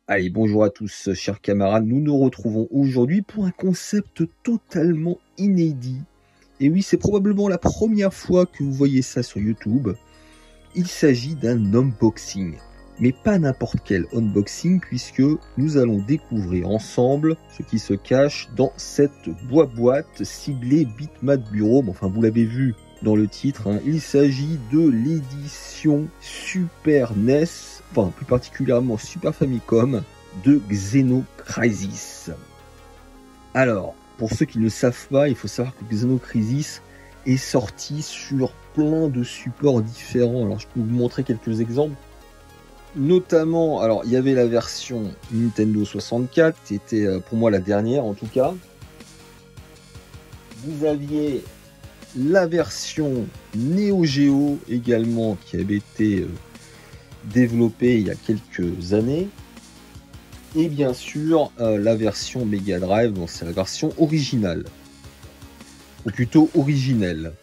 Allez, bonjour à tous, chers camarades. Nous nous retrouvons aujourd'hui pour un concept totalement inédit. Et oui, c'est probablement la première fois que vous voyez ça sur YouTube. Il s'agit d'un unboxing. Mais pas n'importe quel unboxing, puisque nous allons découvrir ensemble ce qui se cache dans cette boîte siglée Bitmap Bureau. Enfin, vous l'avez vu dans le titre, hein. Il s'agit de l'édition Super NES, enfin plus particulièrement Super Famicom, de Xenocrisis. Alors, pour ceux qui ne savent pas, il faut savoir que Xenocrisis est sorti sur plein de supports différents. Alors, je peux vous montrer quelques exemples. Notamment, alors il y avait la version Nintendo 64, qui était pour moi la dernière en tout cas. Vous aviez la version Neo Geo également, qui avait été développée il y a quelques années. Et bien sûr, la version Mega Drive, donc c'est la version originale. Ou plutôt originelle.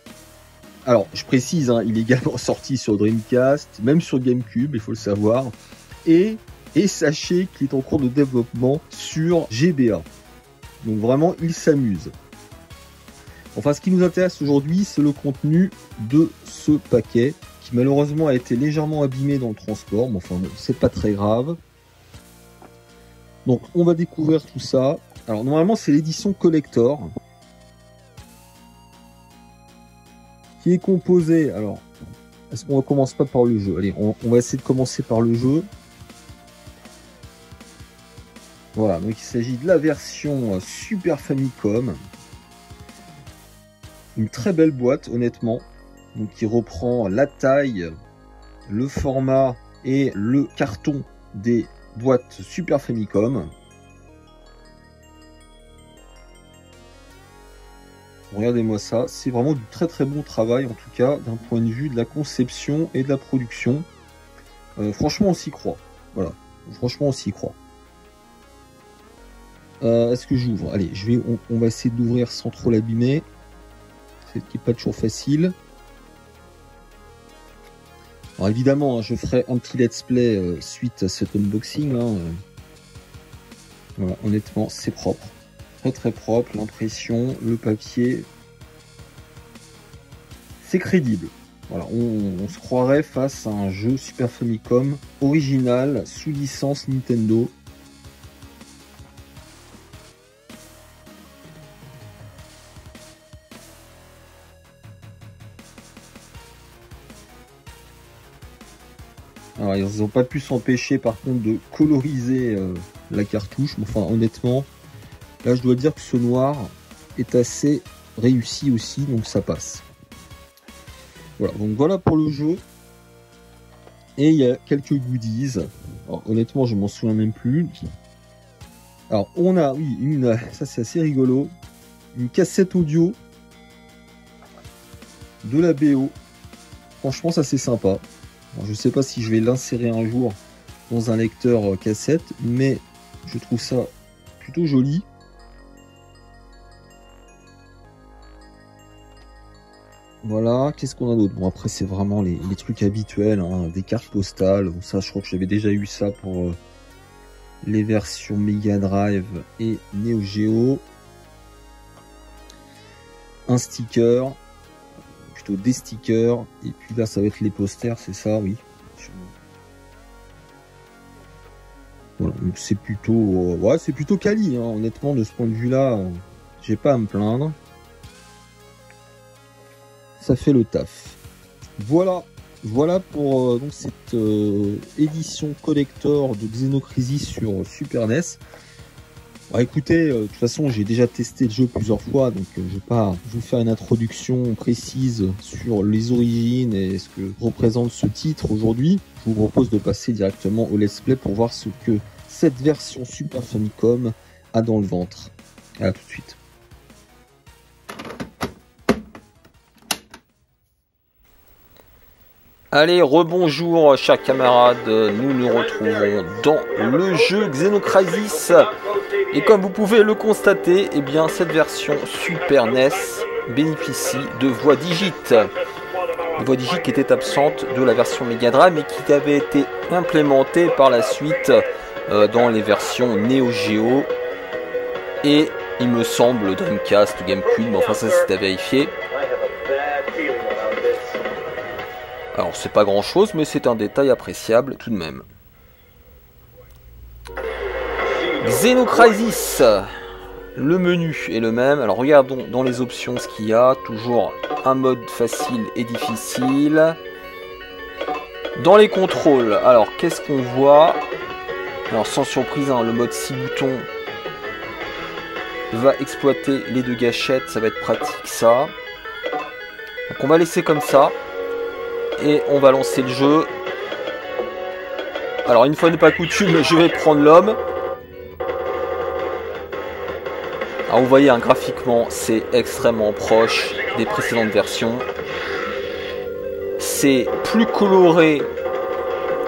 Alors, je précise, hein, il est également sorti sur Dreamcast, même sur GameCube, il faut le savoir. Et sachez qu'il est en cours de développement sur GBA. Donc vraiment, il s'amuse. Enfin, ce qui nous intéresse aujourd'hui, c'est le contenu de ce paquet, qui malheureusement a été légèrement abîmé dans le transport, mais enfin, bon, c'est pas très grave. Donc, on va découvrir tout ça. Alors, normalement, c'est l'édition collector, qui est composé. Alors, est-ce qu'on ne commence pas par le jeu? Allez, on va essayer de commencer par le jeu. Voilà, donc il s'agit de la version Super Famicom. Une très belle boîte, honnêtement. Donc, qui reprend la taille, le format et le carton des boîtes Super Famicom. Regardez-moi ça, c'est vraiment du très très bon travail, en tout cas, d'un point de vue de la conception et de la production. Franchement, on s'y croit. Voilà, franchement, on s'y croit. Est-ce que j'ouvre? Allez, on va essayer d'ouvrir sans trop l'abîmer. C'est qui n'est pas toujours facile. Alors évidemment, hein, je ferai un petit let's play suite à cet unboxing. Hein. Voilà, honnêtement, c'est propre. Très très propre, l'impression, le papier, c'est crédible. Voilà, on se croirait face à un jeu Super Famicom original sous licence Nintendo. Alors ils n'ont pas pu s'empêcher par contre de coloriser la cartouche, mais enfin honnêtement, là je dois dire que ce noir est assez réussi aussi, donc ça passe. Voilà, donc voilà pour le jeu. Et il y a quelques goodies. Alors, honnêtement, je m'en souviens même plus. Alors on a, oui, ça c'est assez rigolo, une cassette audio de la BO. Franchement, ça c'est sympa. Alors, je sais pas si je vais l'insérer un jour dans un lecteur cassette, mais je trouve ça plutôt joli. Voilà, qu'est-ce qu'on a d'autre? Bon, après, c'est vraiment les trucs habituels, hein, des cartes postales. Bon, ça, je crois que j'avais déjà eu ça pour les versions Mega Drive et Neo Geo. Un sticker, plutôt des stickers, et puis là, ça va être les posters, c'est ça, oui. Voilà, donc c'est plutôt, ouais, c'est plutôt quali, hein, honnêtement, de ce point de vue-là, j'ai pas à me plaindre. Ça fait le taf. Voilà pour donc cette édition collector de Xenocrisis sur Super NES. Bon, écoutez, de toute façon j'ai déjà testé le jeu plusieurs fois, donc je vais pas vous faire une introduction précise sur les origines et ce que représente ce titre aujourd'hui. Je vous propose de passer directement au let's play pour voir ce que cette version Super Famicom a dans le ventre. À tout de suite. Allez, rebonjour chers camarades, nous nous retrouvons dans le jeu Xenocrisis. Et comme vous pouvez le constater, eh bien cette version Super NES bénéficie de voix digit. Des voix digit qui étaient absentes de la version Mega Drive mais qui avaient été implémentées par la suite dans les versions Neo Geo et il me semble Dreamcast ou GameCube, mais enfin ça c'est à vérifier. Alors c'est pas grand chose mais c'est un détail appréciable tout de même. Xenocrisis, le menu est le même. Alors regardons dans les options ce qu'il y a. Toujours un mode facile et difficile. Dans les contrôles, alors qu'est-ce qu'on voit? Alors sans surprise, hein, le mode 6 boutons va exploiter les 2 gâchettes, ça va être pratique ça. Donc on va laisser comme ça. Et on va lancer le jeu. Alors une fois n'est pas coutume, je vais prendre l'homme. Alors vous voyez, hein, graphiquement, c'est extrêmement proche des précédentes versions. C'est plus coloré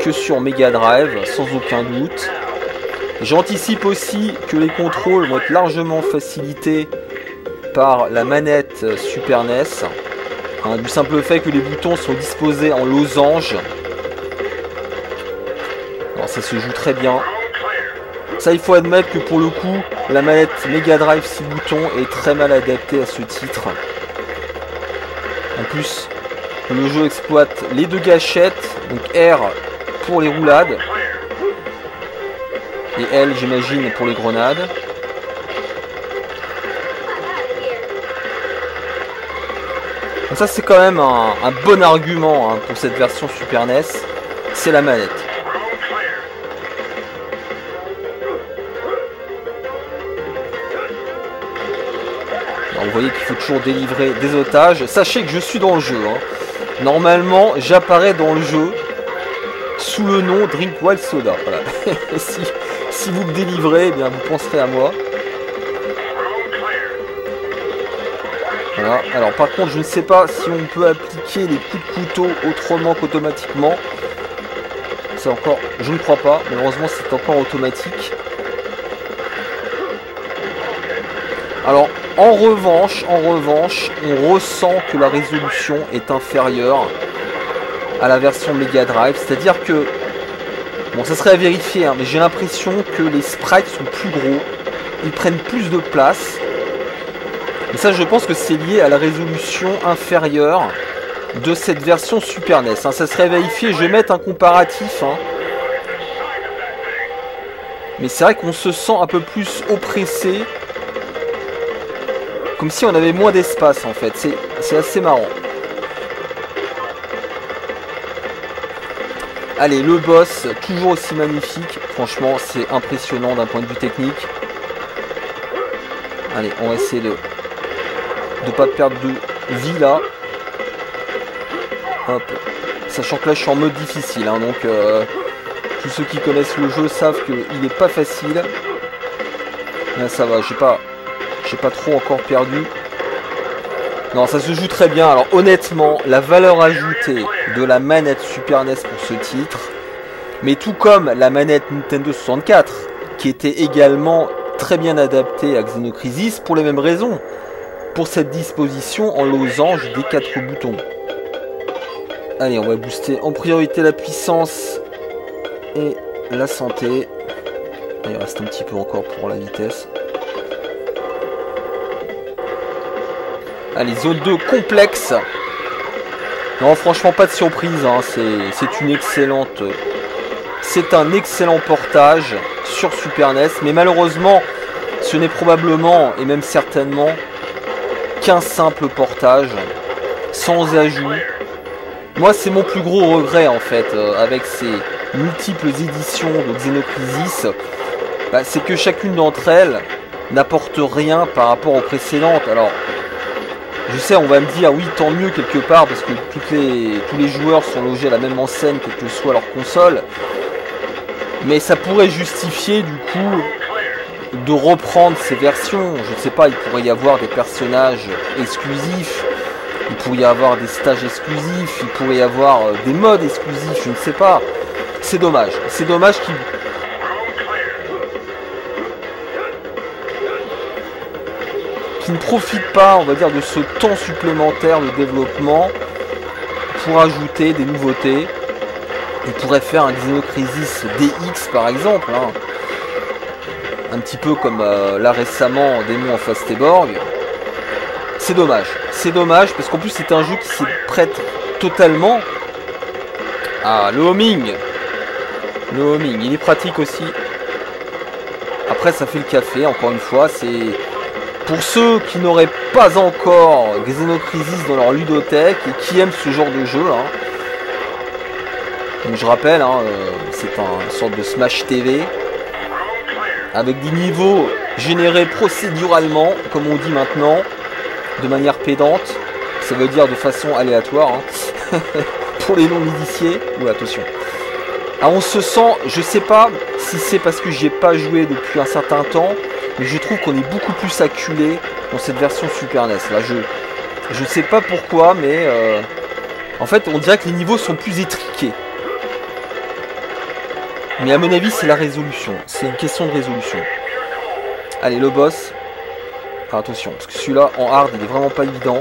que sur Mega Drive, sans aucun doute. J'anticipe aussi que les contrôles vont être largement facilités par la manette Super NES. Hein, du simple fait que les boutons sont disposés en losange. Alors ça se joue très bien. Ça, il faut admettre que pour le coup, la manette Mega Drive 6 boutons est très mal adaptée à ce titre. En plus, le jeu exploite les 2 gâchettes, donc R pour les roulades et L, j'imagine, pour les grenades. Donc ça, c'est quand même un bon argument hein, pour cette version Super NES, c'est la manette. Alors, vous voyez qu'il faut toujours délivrer des otages. Sachez que je suis dans le jeu. Hein. Normalement, j'apparais dans le jeu sous le nom Drink Wild Soda. Voilà. si vous me délivrez, eh bien, vous penserez à moi. Voilà. Alors par contre, je ne sais pas si on peut appliquer les coups de couteau autrement qu'automatiquement. C'est encore, je ne crois pas. Malheureusement, c'est encore automatique. Alors, en revanche, on ressent que la résolution est inférieure à la version Mega Drive. C'est-à-dire que, bon, ça serait à vérifier, hein, mais j'ai l'impression que les sprites sont plus gros. Ils prennent plus de place. Et ça, je pense que c'est lié à la résolution inférieure de cette version Super NES. Hein. Ça serait à vérifier. Je vais mettre un comparatif. Hein. Mais c'est vrai qu'on se sent un peu plus oppressé. Comme si on avait moins d'espace en fait, c'est assez marrant. Allez, le boss, toujours aussi magnifique. Franchement, c'est impressionnant d'un point de vue technique. Allez, on va essayer de ne pas perdre de vie là. Hop. Sachant que là, je suis en mode difficile. Hein, donc, tous ceux qui connaissent le jeu savent qu'il n'est pas facile. Là, ça va, j'ai pas trop encore perdu. Non, ça se joue très bien. Alors honnêtement, la valeur ajoutée de la manette Super NES pour ce titre, mais tout comme la manette Nintendo 64, qui était également très bien adaptée à Xenocrisis pour les mêmes raisons. Pour cette disposition en losange des 4 boutons. Allez, on va booster en priorité la puissance et la santé. Il reste un petit peu encore pour la vitesse. Allez, zone 2 complexe. Non, franchement, pas de surprise. Hein. C'est une excellente... C'est un excellent portage sur Super NES. Mais malheureusement, ce n'est probablement, et même certainement, qu'un simple portage, sans ajout. Moi, c'est mon plus gros regret, en fait, avec ces multiples éditions de Xenocrisis. Bah, c'est que chacune d'entre elles n'apporte rien par rapport aux précédentes. Alors... Je sais, on va me dire, oui, tant mieux quelque part, parce que tous les joueurs sont logés à la même enseigne, quelle que soit leur console. Mais ça pourrait justifier, du coup, de reprendre ces versions. Je ne sais pas, il pourrait y avoir des personnages exclusifs, il pourrait y avoir des stages exclusifs, il pourrait y avoir des modes exclusifs, je ne sais pas. C'est dommage. C'est dommage qu'ils... qui ne profitent pas, on va dire, de ce temps supplémentaire de développement pour ajouter des nouveautés. Ils pourraient faire un Xenocrisis DX par exemple, hein. Un petit peu comme là récemment Démon en Fasteborg. C'est dommage parce qu'en plus c'est un jeu qui s'y prête totalement. Ah, le homing, il est pratique aussi. Après ça fait le café, encore une fois, c'est pour ceux qui n'auraient pas encore Xenocrisis dans leur ludothèque et qui aiment ce genre de jeu, hein. Donc je rappelle, hein, c'est une sorte de Smash TV avec des niveaux générés procéduralement, comme on dit maintenant, de manière pédante. Ça veut dire de façon aléatoire, hein. Pour les non-initiés. Ou attention. Ah, on se sent, je sais pas si c'est parce que j'y ai pas joué depuis un certain temps, mais je trouve qu'on est beaucoup plus acculé dans cette version Super NES. Là, je sais pas pourquoi, mais en fait, on dirait que les niveaux sont plus étriqués. Mais à mon avis, c'est la résolution. C'est une question de résolution. Allez, le boss. Alors, attention, parce que celui-là, en hard, il est vraiment pas évident.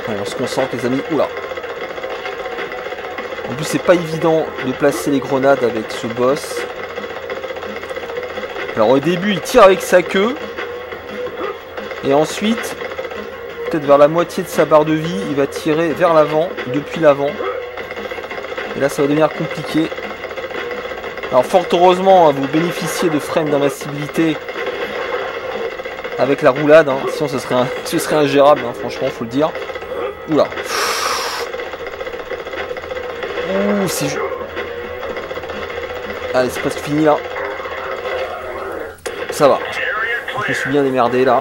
Allez, on se concentre, les amis. Oula. En plus, c'est pas évident de placer les grenades avec ce boss. Alors, au début, il tire avec sa queue. Et ensuite, peut-être vers la moitié de sa barre de vie, il va tirer vers l'avant, depuis l'avant. Et là, ça va devenir compliqué. Alors, fort heureusement, hein, vous bénéficiez de frames d'invincibilité avec la roulade. Hein. Sinon, ce serait ingérable, hein, franchement, faut le dire. Oula. Ouh, c'est... Allez, c'est presque fini, là. Ça va. Je me suis bien démerdé, là.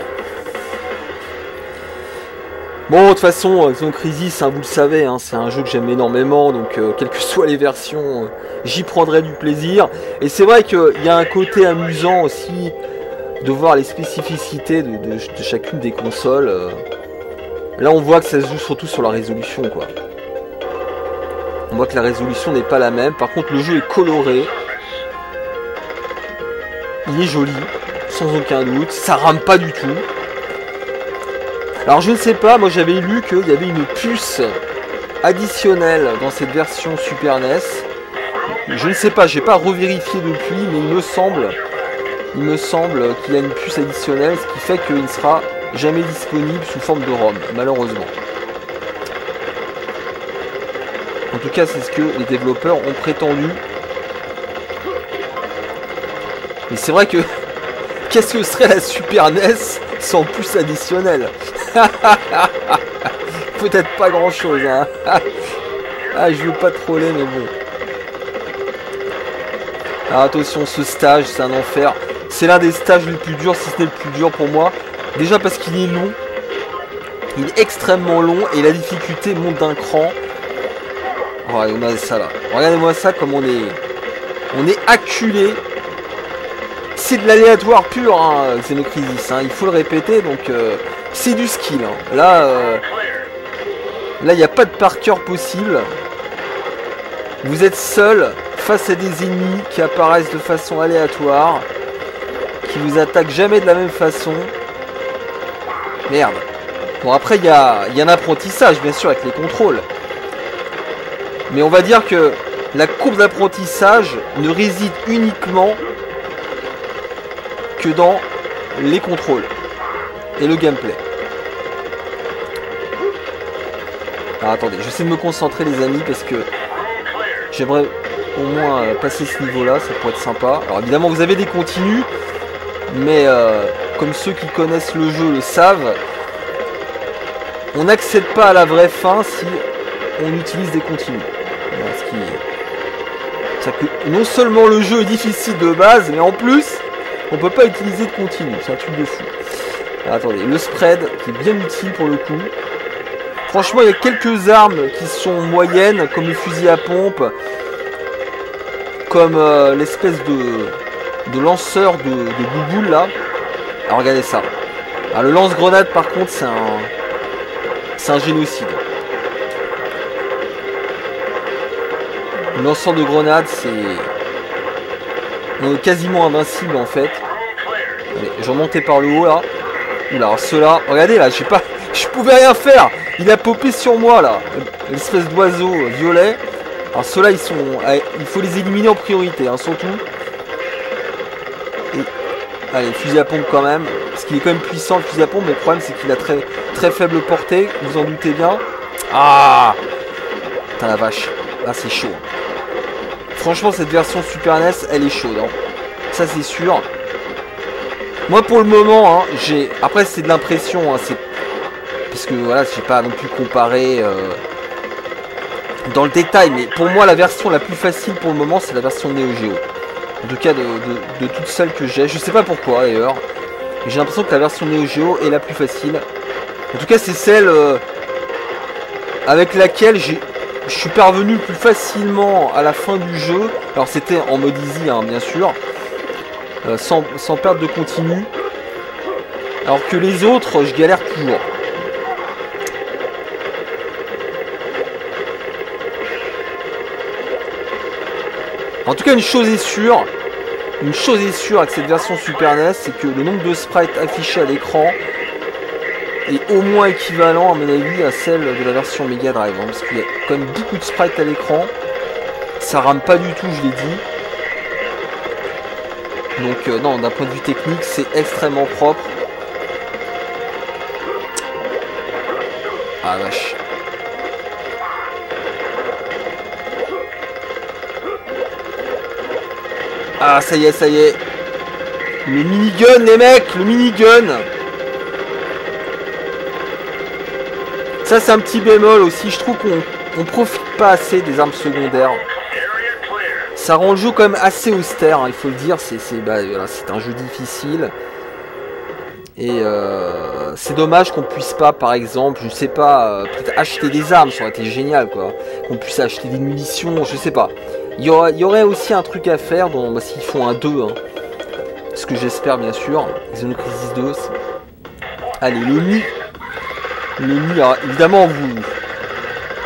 Bon, de toute façon, Xenocrisis, hein, vous le savez, hein, c'est un jeu que j'aime énormément, donc quelles que soient les versions, j'y prendrai du plaisir. Et c'est vrai qu'il y a un côté amusant aussi de voir les spécificités de chacune des consoles. Là, on voit que ça se joue surtout sur la résolution, quoi. On voit que la résolution n'est pas la même. Par contre, le jeu est coloré. Il est joli, sans aucun doute. Ça rame pas du tout. Alors je ne sais pas, moi j'avais lu qu'il y avait une puce additionnelle dans cette version Super NES. Je ne sais pas, j'ai pas revérifié depuis, mais il me semble qu'il y a une puce additionnelle, ce qui fait qu'il ne sera jamais disponible sous forme de ROM, malheureusement. En tout cas, c'est ce que les développeurs ont prétendu. Mais c'est vrai que qu'est-ce que serait la Super NES sans puce additionnelle? Peut-être pas grand chose, hein. Ah, je veux pas troller, mais bon. Alors attention, ce stage, c'est un enfer. C'est l'un des stages les plus durs, si ce n'est le plus dur pour moi. Déjà parce qu'il est long. Il est extrêmement long et la difficulté monte d'un cran. Oh, regardez ça là. Regardez-moi ça comme on est acculé. C'est de l'aléatoire pur, hein, Xenocrisis, hein, il faut le répéter, donc c'est du skill. Hein. Là, il n'y a pas de par cœur possible. Vous êtes seul face à des ennemis qui apparaissent de façon aléatoire, qui vous attaquent jamais de la même façon. Merde. Bon, après, il y a un apprentissage, bien sûr, avec les contrôles. Mais on va dire que la courbe d'apprentissage ne réside uniquement que dans les contrôles et le gameplay. Alors attendez, j'essaie de me concentrer les amis parce que j'aimerais au moins passer ce niveau là, ça pourrait être sympa. Alors évidemment vous avez des continus, mais comme ceux qui connaissent le jeu le savent, on n'accède pas à la vraie fin si on utilise des continus. Voilà, ce qui est... C'est-à-dire que non seulement le jeu est difficile de base, mais en plus on peut pas utiliser de continu, c'est un truc de fou. Alors, attendez, le spread qui est bien utile pour le coup. Franchement, il y a quelques armes qui sont moyennes, comme le fusil à pompe, comme l'espèce de lanceur de bouboule là. Alors regardez ça. Alors, le lance-grenade par contre, c'est un génocide. Le lanceur de grenade, on est quasiment invincible en fait. Allez, je remontais par le haut là. Oula, ceux-là, regardez là, je pouvais rien faire. Il a popé sur moi là, l'espèce d'oiseau violet. Alors ceux-là, il faut les éliminer en priorité, hein, surtout. Et allez, fusil à pompe quand même, parce qu'il est quand même puissant le fusil à pompe, mais le problème c'est qu'il a très faible portée, vous en doutez bien. Ah, putain la vache, là c'est chaud. Franchement, cette version Super NES, elle est chaude, hein. Ça c'est sûr. Moi pour le moment, hein, après c'est de l'impression, hein, parce que voilà, j'ai pas non plus comparé dans le détail, mais pour moi la version la plus facile pour le moment c'est la version Neo Geo. En tout cas de toutes celles que j'ai. Je sais pas pourquoi d'ailleurs. J'ai l'impression que la version Neo Geo est la plus facile. En tout cas c'est celle avec laquelle je suis parvenu le plus facilement à la fin du jeu. Alors c'était en mode easy, hein, bien sûr. Sans perdre de continu. Alors que les autres, je galère toujours. En tout cas, une chose est sûre avec cette version Super NES, c'est que le nombre de sprites affichés à l'écran est au moins équivalent, à mon avis, à celle de la version Mega Drive. Hein, parce qu'il y a quand même beaucoup de sprites à l'écran. Ça rame pas du tout, je l'ai dit. Donc non, d'un point de vue technique, c'est extrêmement propre. Ah vache. Ah ça y est, ça y est. Le minigun les mecs, le minigun. Ça c'est un petit bémol aussi, je trouve qu'on profite pas assez des armes secondaires. Ça rend le jeu quand même assez austère, hein, il faut le dire, c'est voilà, un jeu difficile. Et c'est dommage qu'on puisse pas, par exemple, je sais pas, peut-être acheter des armes, ça aurait été génial quoi. Qu'on puisse acheter des munitions, je sais pas. Il y aurait aussi un truc à faire, s'ils font un 2, hein. Ce que j'espère bien sûr. Xenocrisis 2. Allez, le Mi. Alors, évidemment,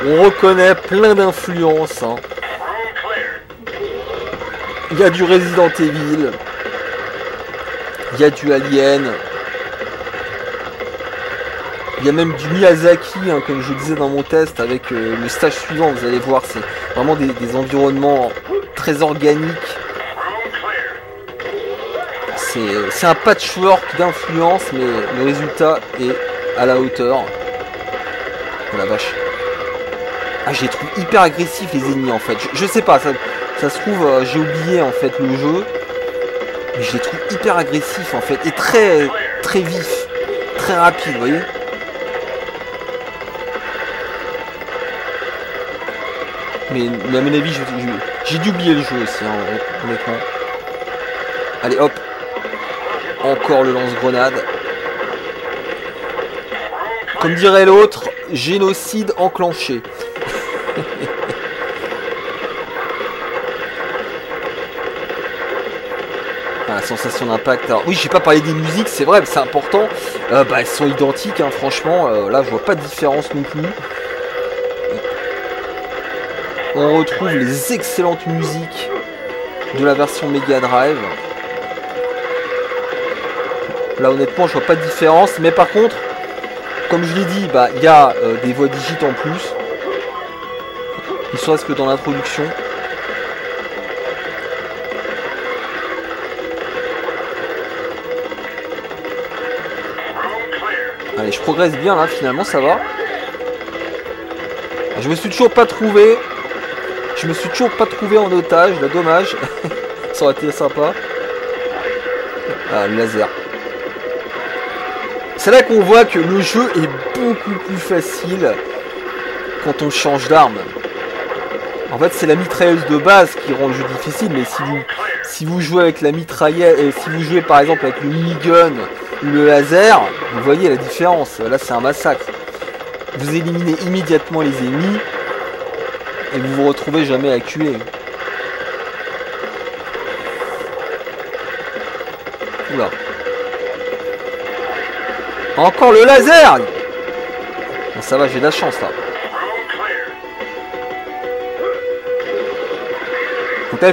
on reconnaît plein d'influences. Hein. Il y a du Resident Evil. Il y a du Alien. Il y a même du Miyazaki, hein, comme je disais dans mon test, avec le stage suivant, vous allez voir, c'est vraiment des environnements très organiques. C'est un patchwork d'influence, mais le résultat est à la hauteur. Oh la vache. Ah, je les trouve hyper agressifs les ennemis en fait. Je sais pas, ça se trouve, j'ai oublié en fait le jeu. Mais je les trouve hyper agressifs en fait. Et très vifs. Très rapides, vous voyez. Mais à mon avis, j'ai dû oublier le jeu aussi, hein, honnêtement. Allez, hop. Encore le lance-grenade. Comme dirait l'autre, génocide enclenché. Ah, la sensation d'impact. Alors, oui, j'ai pas parlé des musiques, c'est vrai, c'est important. Elles sont identiques, hein, franchement. Là, je vois pas de différence non plus. On retrouve les excellentes musiques de la version Mega Drive. Là honnêtement je vois pas de différence. Mais par contre, comme je l'ai dit, il y a des voix digites en plus. Ne serait-ce que dans l'introduction. Allez, je progresse bien là, finalement ça va. Je me suis toujours pas trouvé. En otage, là, dommage. Ça aurait été sympa. Ah, le laser. C'est là qu'on voit que le jeu est beaucoup plus facile quand on change d'arme. En fait, c'est la mitrailleuse de base qui rend le jeu difficile, mais si vous jouez avec la mitrailleuse, et si vous jouez par exemple avec le minigun ou le laser, vous voyez la différence. Là, c'est un massacre. Vous éliminez immédiatement les ennemis. Et vous vous retrouvez jamais à QA. Oula. Encore le laser. Bon, ça va, j'ai de la chance là. Donc là,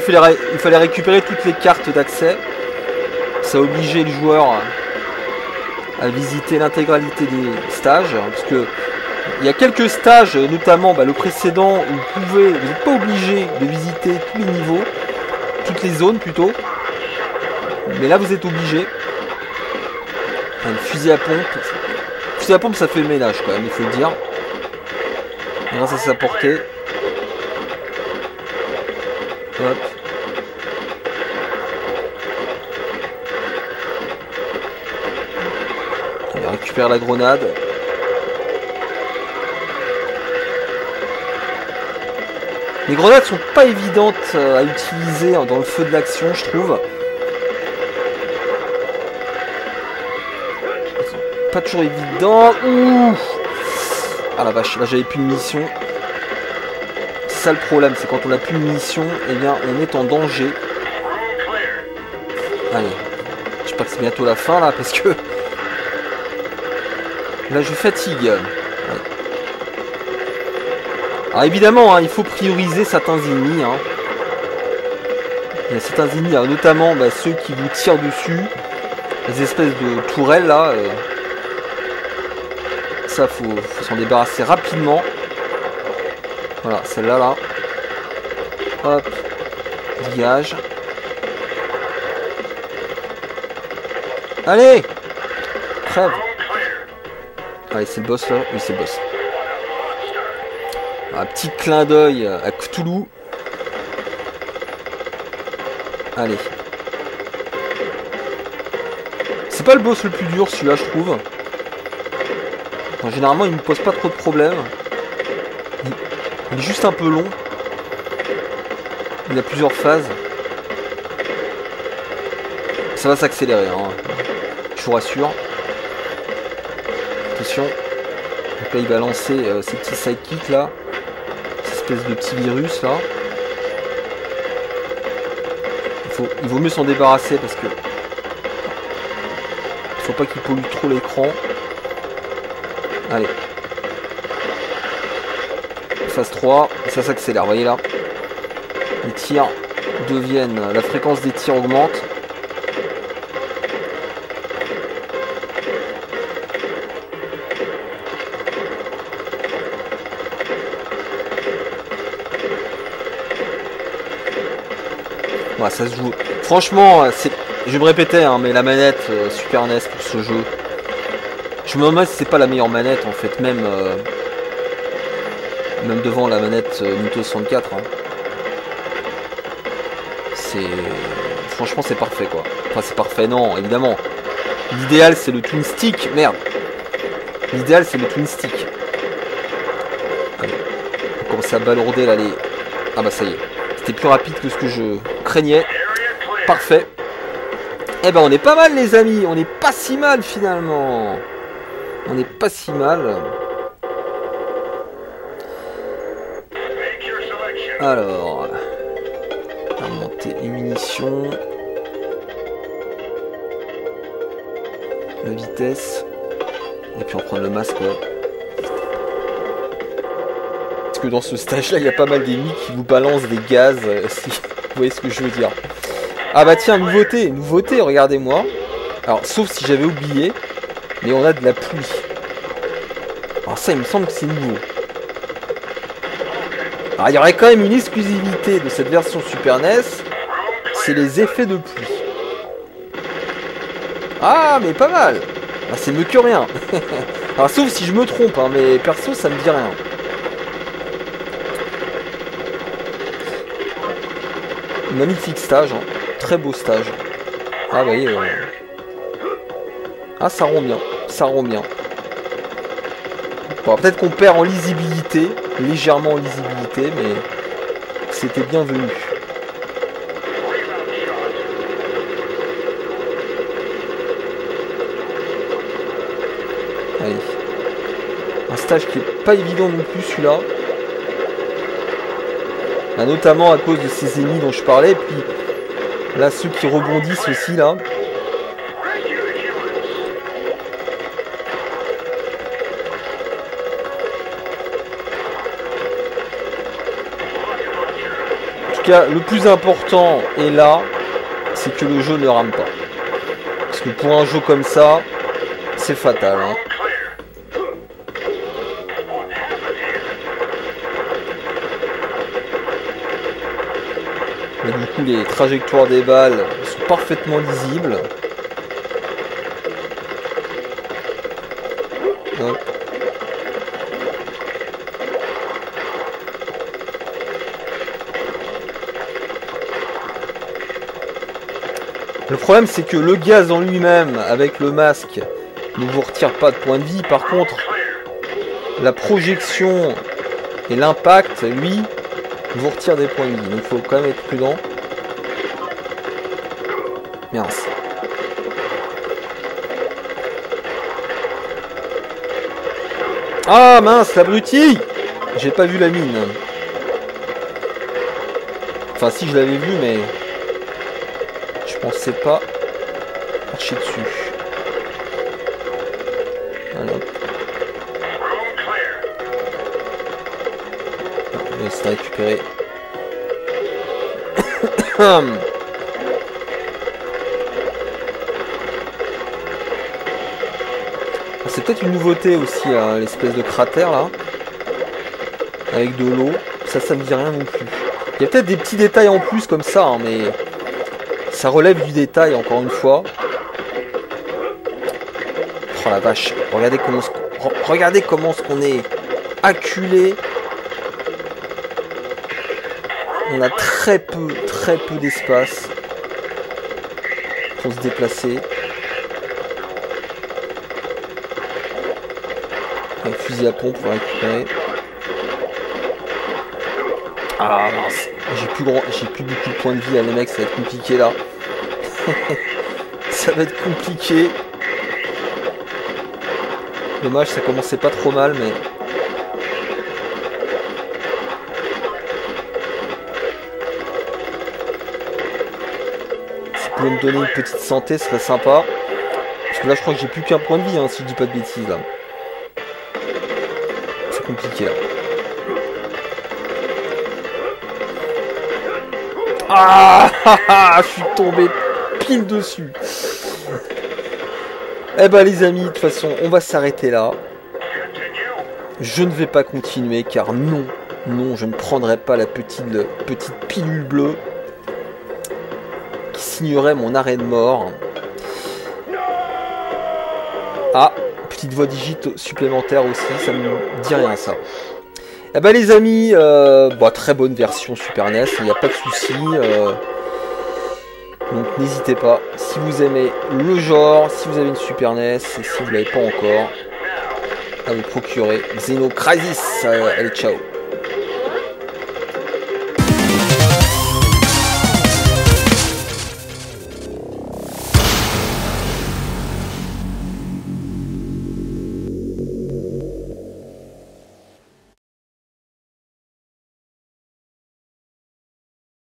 il fallait récupérer toutes les cartes d'accès. ça a obligé le joueur à visiter l'intégralité des stages, parce que il y a quelques stages, notamment le précédent, où vous n'êtes pas obligé de visiter tous les niveaux, toutes les zones plutôt, mais là vous êtes obligé. Le fusil à pompe. Le fusil à pompe, ça fait le ménage quand même, il faut le dire. Grâce à sa portée. Hop. On récupère la grenade. Les grenades sont pas évidentes à utiliser dans le feu de l'action, je trouve. Pas toujours évident. Ouh. Ah la vache, là j'avais plus de munitions. C'est ça le problème, c'est quand on a plus de munitions, eh bien on est en danger. Allez, j'espère que c'est bientôt la fin là, parce que là je fatigue. Ouais. Alors évidemment, il faut prioriser certains ennemis. Il y a certains ennemis, notamment ceux qui vous tirent dessus, les espèces de tourelles là. Ça, faut s'en débarrasser rapidement. Voilà, celle-là, là. Hop. Dégage. Allez! Crève! Allez, c'est le boss, là. Oui, c'est le boss. Un petit clin d'œil à Cthulhu. Allez. C'est pas le boss le plus dur, celui-là, je trouve. Généralement il ne me pose pas trop de problèmes. Il est juste un peu long. Il a plusieurs phases. Ça va s'accélérer, je vous rassure. Attention. Donc là il va lancer ces petits sidekicks là. Ces espèces de petits virus là. Il vaut mieux s'en débarrasser parce que il faut pas qu'il pollue trop l'écran. Allez. Phase 3, ça s'accélère, vous voyez là. Les tirs deviennent... La fréquence des tirs augmente. Ouais, ça se joue. Franchement, je me répétais, mais la manette Super NES pour ce jeu... Je me demande si c'est pas la meilleure manette en fait, même devant la manette Nintendo 64. Franchement c'est parfait quoi. Enfin c'est parfait, non, évidemment. L'idéal c'est le twin stick, merde. L'idéal c'est le twin stick. Allez. On commence à balourder là les... Ah bah ça y est. C'était plus rapide que ce que je craignais. Parfait. Eh ben on est pas mal les amis, on est pas si mal finalement. On n'est pas si mal. Alors, on va monter les munitions. La vitesse. Et puis on prend le masque. Parce que dans ce stage là, il y a pas mal d'ennemis qui vous balancent des gaz. Si vous voyez ce que je veux dire. Ah bah tiens, nouveauté, regardez-moi. Alors, sauf si j'avais oublié. Mais on a de la pluie. Alors ça, il me semble que c'est nouveau. Alors il y aurait quand même une exclusivité de cette version Super NES. C'est les effets de pluie. Ah, mais pas mal. Ah, c'est mieux que rien. Alors sauf si je me trompe, mais perso, ça me dit rien. Magnifique stage. Très beau stage. Ah, vous voyez. Ah, ça rend bien. Ça rend bien. Bon, peut-être qu'on perd en lisibilité, légèrement en lisibilité, mais c'était bienvenu. Allez. Un stage qui est pas évident non plus celui-là. Là, notamment à cause de ces ennemis dont je parlais, et puis là ceux qui rebondissent aussi là. Le plus important est là, c'est que le jeu ne rame pas. Parce que pour un jeu comme ça, c'est fatal. Hein. Et du coup, les trajectoires des balles sont parfaitement lisibles. Hop. Le problème, c'est que le gaz en lui-même, avec le masque, ne vous retire pas de points de vie. Par contre, la projection et l'impact, lui, vous retire des points de vie. Donc, il faut quand même être prudent. Mince. Ah mince, l'abruti! J'ai pas vu la mine. Enfin, si, je l'avais vu, mais je pensais pas marcher dessus. Voilà. On va essayer de récupérer. C'est peut-être une nouveauté aussi, l'espèce de cratère là, avec de l'eau. Ça me dit rien non plus. Il y a peut-être des petits détails en plus comme ça, hein, mais ça relève du détail encore une fois. Oh la vache, regardez comment ce qu'on est acculé. On a très peu d'espace pour se déplacer. Un fusil à pompe pour récupérer. Ah mince, j'ai plus beaucoup de points de vie là, les mecs, ça va être compliqué là. Ça va être compliqué. Dommage, ça commençait pas trop mal, mais si vous pouvez me donner une petite santé, ce serait sympa. Parce que là, je crois que j'ai plus qu'un point de vie, hein, si je dis pas de bêtises là. C'est compliqué là. Ah, je suis tombé pile dessus. Eh ben les amis, de toute façon, on va s'arrêter là. Je ne vais pas continuer car non, je ne prendrai pas la petite pilule bleue qui signerait mon arrêt de mort. Ah, petite voix digite supplémentaire aussi, ça me dit rien ça. Eh ben les amis, très bonne version Super NES, il n'y a pas de souci. Donc n'hésitez pas, si vous aimez le genre, si vous avez une Super NES, et si vous ne l'avez pas encore, à vous procurer Xenocrisis. Allez, ciao.